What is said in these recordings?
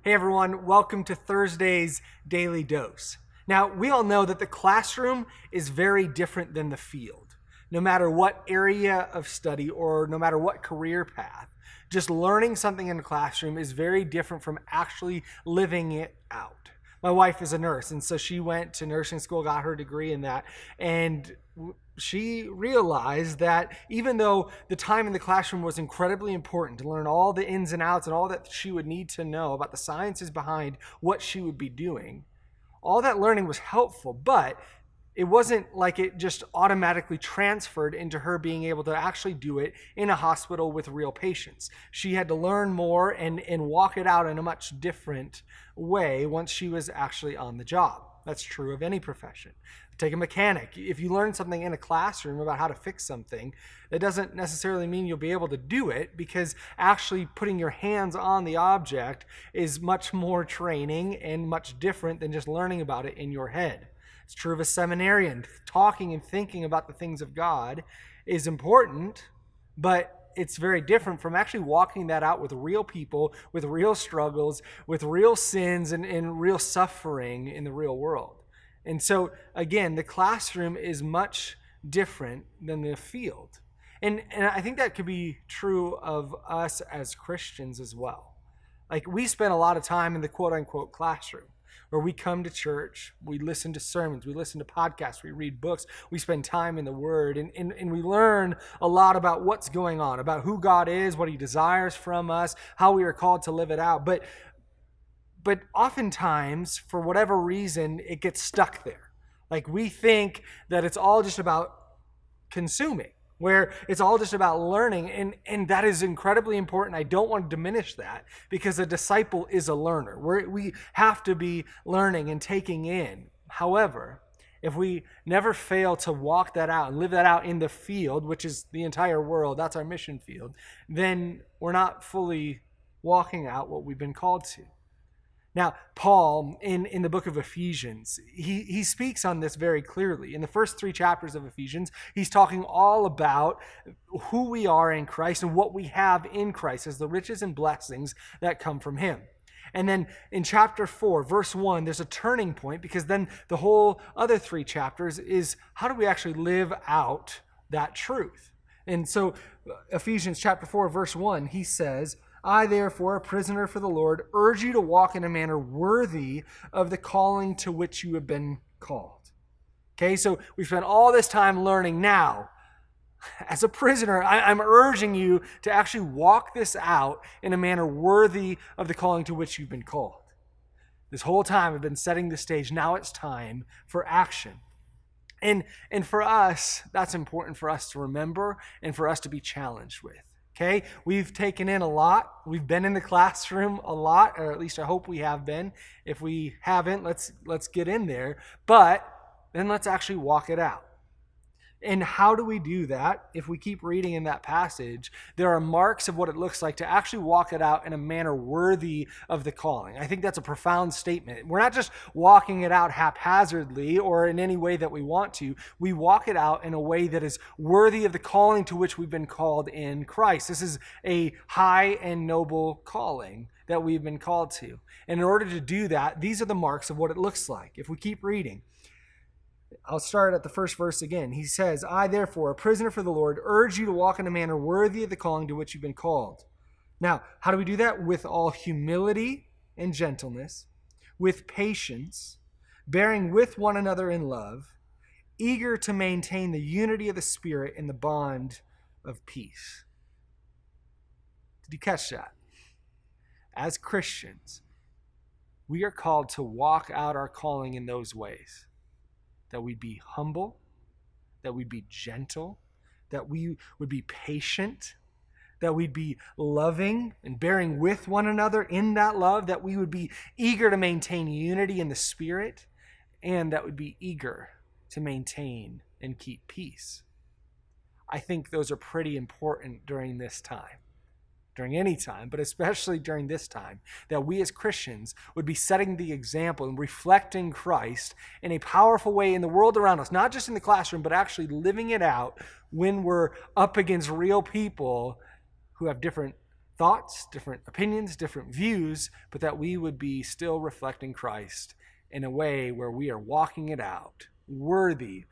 Hey everyone, welcome to Thursday's Daily Dose. Now, we all know that the classroom is very different than the field. No matter what area of study or no matter what career path, just learning something in a classroom is very different from actually living it out. My wife is a nurse, and so she went to nursing school, got her degree in that, and she realized that even though the time in the classroom was incredibly important to learn all the ins and outs and all that she would need to know about the sciences behind what she would be doing, all that learning was helpful, but it wasn't like it just automatically transferred into her being able to actually do it in a hospital with real patients. She had to learn more and walk it out in a much different way once she was actually on the job. That's true of any profession. Take a mechanic. If you learn something in a classroom about how to fix something, that doesn't necessarily mean you'll be able to do it, because actually putting your hands on the object is much more training and much different than just learning about it in your head. It's true of a seminarian. Talking and thinking about the things of God is important, but it's very different from actually walking that out with real people, with real struggles, with real sins and real suffering in the real world. And so, again, the classroom is much different than the field. And I think that could be true of us as Christians as well. Like, we spend a lot of time in the quote-unquote classroom, where we come to church, we listen to sermons, we listen to podcasts, we read books, we spend time in the Word, and we learn a lot about what's going on, about who God is, what He desires from us, how we are called to live it out. But oftentimes, for whatever reason, it gets stuck there. Like, we think that it's all just about consuming, where it's all just about learning, and that is incredibly important. I don't want to diminish that, because a disciple is a learner. We have to be learning and taking in. However, if we never fail to walk that out and live that out in the field, which is the entire world, that's our mission field, then we're not fully walking out what we've been called to. Now, Paul, in the book of Ephesians, he speaks on this very clearly. In the first 3 chapters of Ephesians, he's talking all about who we are in Christ and what we have in Christ as the riches and blessings that come from Him. And then in chapter 4, verse 1, there's a turning point, because then the whole other 3 chapters is how do we actually live out that truth? And so Ephesians chapter 4, verse 1, he says, I, therefore, a prisoner for the Lord, urge you to walk in a manner worthy of the calling to which you have been called. Okay, so we spent all this time learning. Now, as a prisoner, I'm urging you to actually walk this out in a manner worthy of the calling to which you've been called. This whole time I've been setting the stage. Now it's time for action. And for us, that's important for us to remember and for us to be challenged with. Okay, we've taken in a lot. We've been in the classroom a lot, or at least I hope we have been. If we haven't, let's get in there. But then let's actually walk it out. And how do we do that? If we keep reading in that passage, there are marks of what it looks like to actually walk it out in a manner worthy of the calling. I think that's a profound statement. We're not just walking it out haphazardly or in any way that we want to. We walk it out in a way that is worthy of the calling to which we've been called in Christ. This is a high and noble calling that we've been called to. And in order to do that, these are the marks of what it looks like. If we keep reading, I'll start at the first verse again. He says, I, therefore, a prisoner for the Lord, urge you to walk in a manner worthy of the calling to which you've been called. Now, how do we do that? With all humility and gentleness, with patience, bearing with one another in love, eager to maintain the unity of the Spirit in the bond of peace. Did you catch that? As Christians, we are called to walk out our calling in those ways. That we'd be humble, that we'd be gentle, that we would be patient, that we'd be loving and bearing with one another in that love, that we would be eager to maintain unity in the Spirit, and that we'd be eager to maintain and keep peace. I think those are pretty important during this time. During any time, but especially during this time, that we as Christians would be setting the example and reflecting Christ in a powerful way in the world around us, not just in the classroom, but actually living it out when we're up against real people who have different thoughts, different opinions, different views, but that we would be still reflecting Christ in a way where we are walking it out, worthy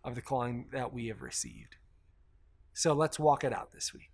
of the calling that we have received. So let's walk it out this week.